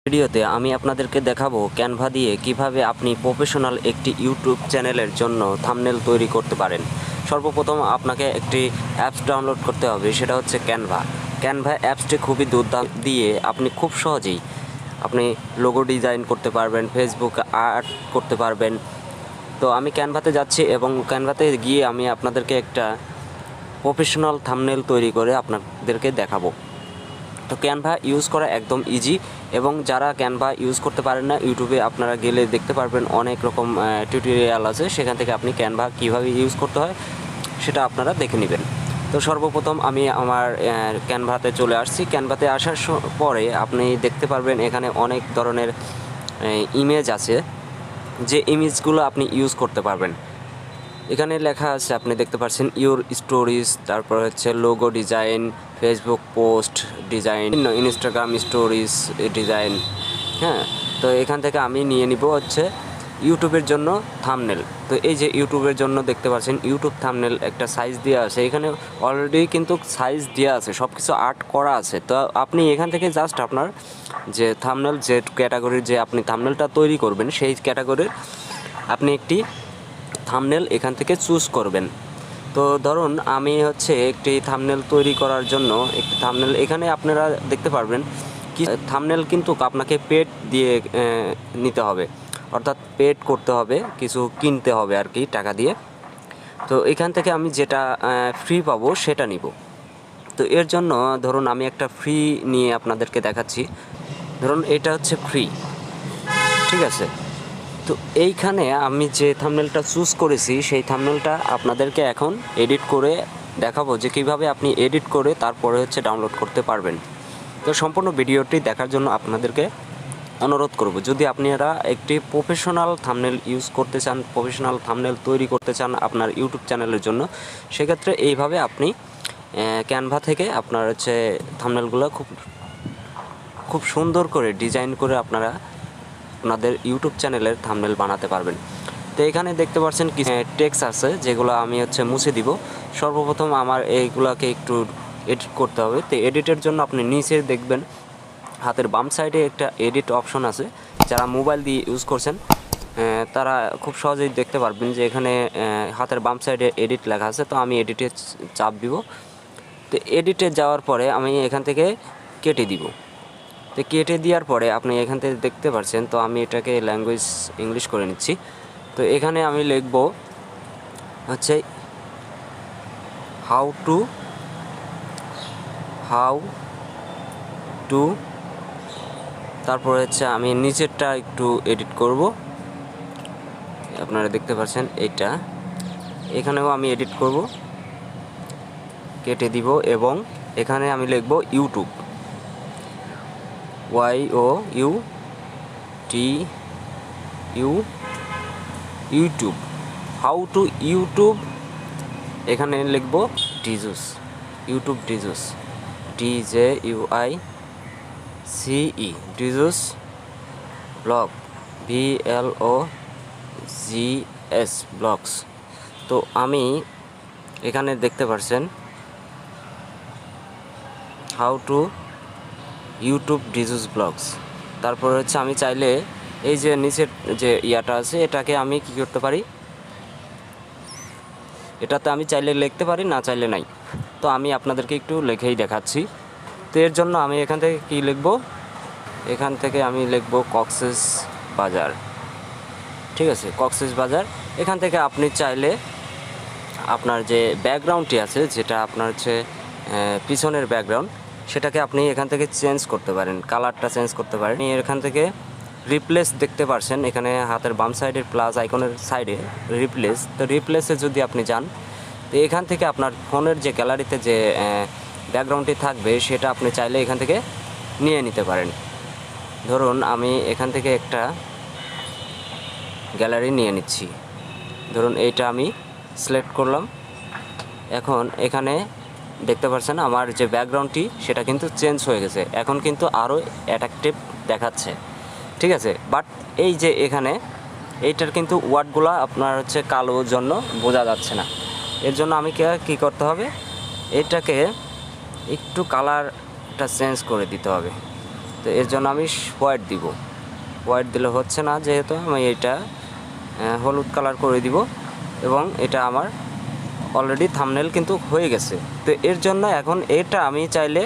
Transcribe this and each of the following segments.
ভিডিওতে আমি আপনাদেরকে দেখাবো ক্যানভা দিয়ে কিভাবে আপনি প্রফেশনাল একটি ইউটিউব চ্যানেলের জন্য থাম্বনেল তৈরি করতে পারেন। সর্বপ্রথম আপনাকে একটি অ্যাপস ডাউনলোড করতে হবে, সেটা হচ্ছে ক্যানভা। ক্যানভা অ্যাপসটি খুবই দুর্দান্ত, দিয়ে আপনি খুব সহজেই আপনি লোগো ডিজাইন করতে পারবেন, ফেসবুক আর্ট করতে পারবেন। তো আমি ক্যানভাতে যাচ্ছি এবং ক্যানভাতে গিয়ে আমি আপনাদেরকে একটা প্রফেশনাল থাম্বনেল তৈরি করে আপনাদেরকে দেখাবো। তো ক্যানভা ইউজ করা একদম ইজি, এবং যারা ক্যানভা ইউজ করতে পারেন না, ইউটিউবে আপনারা গেলে দেখতে পারবেন অনেক রকম টিউটোরিয়াল আছে, সেখান থেকে আপনি ক্যানভা কীভাবে ইউজ করতে হয় সেটা আপনারা দেখে নেবেন। তো সর্বপ্রথম আমি আমার ক্যানভাতে চলে আসছি। ক্যানভাতে আসার পরে আপনি দেখতে পারবেন এখানে অনেক ধরনের ইমেজ আছে, যে ইমেজগুলো আপনি ইউজ করতে পারবেন। এখানে লেখা আছে, আপনি দেখতে পাচ্ছেন ইউর স্টোরিজ, তারপর হচ্ছে logo design, Facebook post design, Instagram stories design. হ্যাঁ, তো এখান থেকে আমি নিয়ে নিব হচ্ছে ইউটিউবের জন্য থাম্বনেল। তো এই যে ইউটিউবের জন্য দেখতে পাচ্ছেন ইউটিউব থাম্বনেল একটা সাইজ দেওয়া আছে, এখানে অলরেডি কিন্তু সাইজ দেওয়া আছে, সব কিছু আর্ট করা আছে। তো আপনি এখান থেকে জাস্ট আপনার যে থাম্বনেল, যে ক্যাটাগরির যে আপনি থাম্বনেলটা তৈরি করবেন, সেই ক্যাটাগরির আপনি একটি থাম্বনেল এখান থেকে চুজ করবেন। তো ধরুন আমি হচ্ছে একটি থাম্বনেল তৈরি করার জন্য একটি থাম্বনেল, এখানে আপনারা দেখতে পারবেন কি থাম্বনেল কিন্তু আপনাকে পেড দিয়ে নিতে হবে, অর্থাৎ পেড করতে হবে, কিছু কিনতে হবে আর কি টাকা দিয়ে। তো এখান থেকে আমি যেটা ফ্রি পাবো সেটা নিব। তো এর জন্য ধরুন আমি একটা ফ্রি নিয়ে আপনাদেরকে দেখাচ্ছি। ধরুন এটা হচ্ছে ফ্রি, ঠিক আছে। তো এইখানে আমি যে থাম্বনেলটা চুজ করেছি, সেই থাম্বনেলটা আপনাদেরকে এখন এডিট করে দেখাবো, যে কীভাবে আপনি এডিট করে তারপরে হচ্ছে ডাউনলোড করতে পারবেন। তো সম্পূর্ণ ভিডিওটি দেখার জন্য আপনাদেরকে অনুরোধ করব, যদি আপনারা একটি প্রফেশনাল থাম্বনেল ইউজ করতে চান, প্রফেশনাল থাম্বনেল তৈরি করতে চান আপনার ইউটিউব চ্যানেলের জন্য, সেক্ষেত্রে এইভাবে আপনি ক্যানভা থেকে আপনার হচ্ছে থাম্বনেলগুলো খুব সুন্দর করে ডিজাইন করে আপনারা আপনাদের ইউটিউব চ্যানেলের থাম্বনেল বানাতে পারবেন। তো এখানে দেখতে পাচ্ছেন কিছু টেক্সট আছে, যেগুলো আমি হচ্ছে মুছে দিব। সর্বপ্রথম আমার এইগুলোকে একটু এডিট করতে হবে। তো এডিটের জন্য আপনি নিচে দেখবেন হাতের বাম সাইডে একটা এডিট অপশন আছে। যারা মোবাইল দিয়ে ইউজ করছেন তারা খুব সহজেই দেখতে পারবেন যে এখানে হাতের বাম সাইডে এডিট লেখা আছে। তো আমি এডিটে চাপ দিব। তো এডিটে যাওয়ার পরে আমি এখান থেকে কেটে দিব। তো কেটে দেওয়ার পরে আপনি এখান থেকে দেখতে পাচ্ছেন, তো আমি এটাকে ল্যাঙ্গুয়েজ ইংলিশ করে নিচ্ছি। তো এখানে আমি লিখব হচ্ছে হাউ টু, তারপরে হচ্ছে আমি নিচেরটা একটু এডিট করব। আপনারা দেখতে পাচ্ছেন এইটা, এখানেও আমি এডিট করব, কেটে দিব, এবং এখানে আমি লিখব YouTube, YouTube, how to YouTube. এখানে লিখব Djuice, YouTube Djuice, DJUICE, Djuice blog, BLOGS blogs. তো আমি এখানে দেখতে পাচ্ছেন how to YouTube Djuice blogs. তারপর হচ্ছে আমি চাইলে এই যে নিচের যে ইয়াটা আছে, এটাকে আমি কি করতে পারি, এটাতে আমি চাইলে লিখতে পারি, না চাইলে নাই। তো আমি আপনাদেরকে একটু লিখেই দেখাচ্ছি। তো এর জন্য আমি এখান থেকে কি লিখব, এখান থেকে আমি লিখব কক্সেস বাজার, ঠিক আছে, কক্সেস বাজার। এখান থেকে আপনি চাইলে আপনার যে ব্যাকগ্রাউন্ডটি আছে, যেটা আপনার হচ্ছে পিছনের ব্যাকগ্রাউন্ড, সেটাকে আপনি এখান থেকে চেঞ্জ করতে পারেন, কালারটা চেঞ্জ করতে পারেন। এখান থেকে রিপ্লেস দেখতে পারছেন, এখানে হাতের বাম সাইডের প্লাস আইকনের সাইডে রিপ্লেস। তো রিপ্লেসে যদি আপনি যান, তো এখান থেকে আপনার ফোনের যে গ্যালারিতে যে ব্যাকগ্রাউন্ডটি থাকবে, সেটা আপনি চাইলে এখান থেকে নিয়ে নিতে পারেন। ধরুন আমি এখান থেকে একটা গ্যালারি নিয়ে নিচ্ছি, ধরুন এইটা আমি সিলেক্ট করলাম। এখন এখানে দেখতে পাচ্ছেন আমার যে ব্যাকগ্রাউন্ডটি, সেটা কিন্তু চেঞ্জ হয়ে গেছে, এখন কিন্তু আরও অ্যাট্রাকটিভ দেখাচ্ছে, ঠিক আছে। বাট এই যে এখানে এইটার কিন্তু ওয়ার্ডগুলো আপনার হচ্ছে কালোর জন্য বোঝা যাচ্ছে না। এর জন্য আমি কী করতে হবে, এটাকে একটু কালারটা চেঞ্জ করে দিতে হবে। তো এর জন্য আমি হোয়াইট দিব। হোয়াইট দিলে হচ্ছে না, যেহেতু আমি এটা হলুদ কালার করে দিব এবং এটা আমার অলরেডি থাম্বনেল কিন্তু হয়ে গেছে। তো এর জন্য এখন এটা আমি চাইলে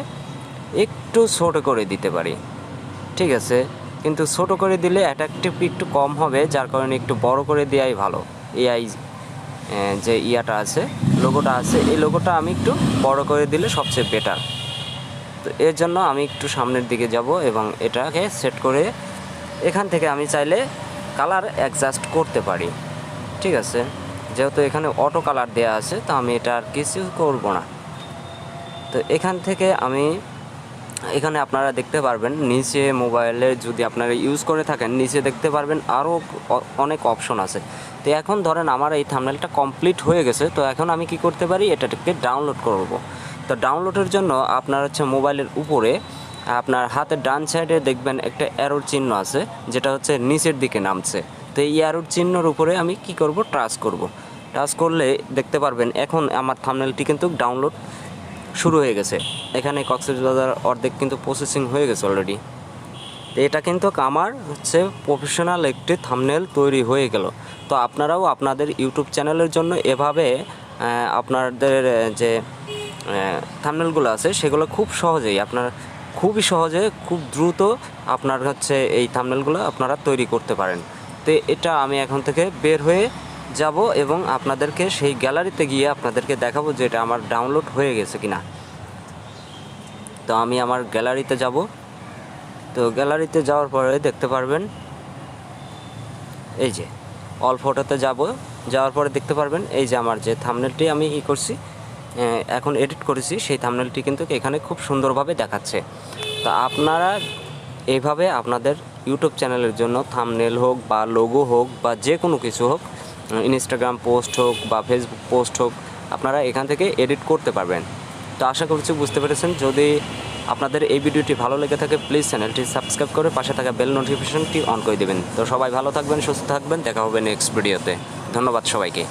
একটু ছোট করে দিতে পারি, ঠিক আছে, কিন্তু ছোট করে দিলে অ্যাট্রাকটিভ একটু কম হবে, যার কারণে একটু বড় করে দেওয়াই ভালো। এআই যে ইয়াটা আছে, লোগোটা আছে, এই লোগোটা আমি একটু বড় করে দিলে সবচেয়ে বেটার। তো এর জন্য আমি একটু সামনের দিকে যাব এবং এটাকে সেট করে এখান থেকে আমি চাইলে কালার অ্যাডজাস্ট করতে পারি, ঠিক আছে। যেহেতু এখানে অটো কালার দেওয়া আছে, তো আমি এটা আর কিছু করব না। তো এখান থেকে আমি এখানে আপনারা দেখতে পারবেন নিচে, মোবাইলে যদি আপনারা ইউজ করে থাকেন নিচে দেখতে পারবেন আরও অনেক অপশন আছে। তো এখন ধরেন আমার এই থাম্বনেলটা কমপ্লিট হয়ে গেছে, তো এখন আমি কি করতে পারি, এটাকে ডাউনলোড করব। তো ডাউনলোডের জন্য আপনার হচ্ছে মোবাইলের উপরে আপনার হাতের ডান সাইডে দেখবেন একটা অ্যারোর চিহ্ন আছে, যেটা হচ্ছে নিচের দিকে নামছে। তো এই অ্যারোর চিহ্নর উপরে আমি কি করব, টাচ করব। টাচ করলে দেখতে পারবেন এখন আমার থাম্বনেলটি কিন্তু ডাউনলোড শুরু হয়ে গেছে। এখানে কক্সবাজার অর্ধেক কিন্তু প্রসেসিং হয়ে গেছে অলরেডি। তো এটা কিন্তু আমার হচ্ছে প্রফেশনাল একটি থাম্বনেল তৈরি হয়ে গেল। তো আপনারাও আপনাদের ইউটিউব চ্যানেলের জন্য এভাবে আপনাদের যে থাম্বনেলগুলো আছে সেগুলো খুব সহজেই খুবই সহজে, খুব দ্রুত আপনার হচ্ছে এই থাম্বনেলগুলো আপনারা তৈরি করতে পারেন। তো এটা আমি এখন থেকে বের হয়ে যাব এবং আপনাদেরকে সেই গ্যালারিতে গিয়ে আপনাদেরকে দেখাবো যে এটা আমার ডাউনলোড হয়ে গেছে কিনা। তো আমি আমার গ্যালারিতে যাব। তো গ্যালারিতে যাওয়ার পরে দেখতে পারবেন এই যে অল ফটোতে যাওয়ার পরে দেখতে পারবেন এই যে আমার যে থাম্বনেলটি আমি করছি, এখন এডিট করেছি, সেই থাম্বনেলটি কিন্তু এখানে খুব সুন্দরভাবে দেখাচ্ছে। তো আপনারা এইভাবে আপনাদের ইউটিউব চ্যানেলের জন্য থাম্বনেল হোক বা লোগো হোক বা যে কোনো কিছু হোক, ইনস্টাগ্রাম পোস্ট হোক বা ফেসবুক পোস্ট হোক, আপনারা এখান থেকে এডিট করতে পারবেন। তো আশা করছি বুঝতে পেরেছেন। যদি আপনাদের এই ভিডিওটি ভালো লেগে থাকে প্লিজ চ্যানেলটি সাবস্ক্রাইব করে পাশে থাকা বেল নোটিফিকেশনটি অন করে দেবেন। তো সবাই ভালো থাকবেন, সুস্থ থাকবেন, দেখা হবে নেক্সট ভিডিওতে। ধন্যবাদ সবাইকে।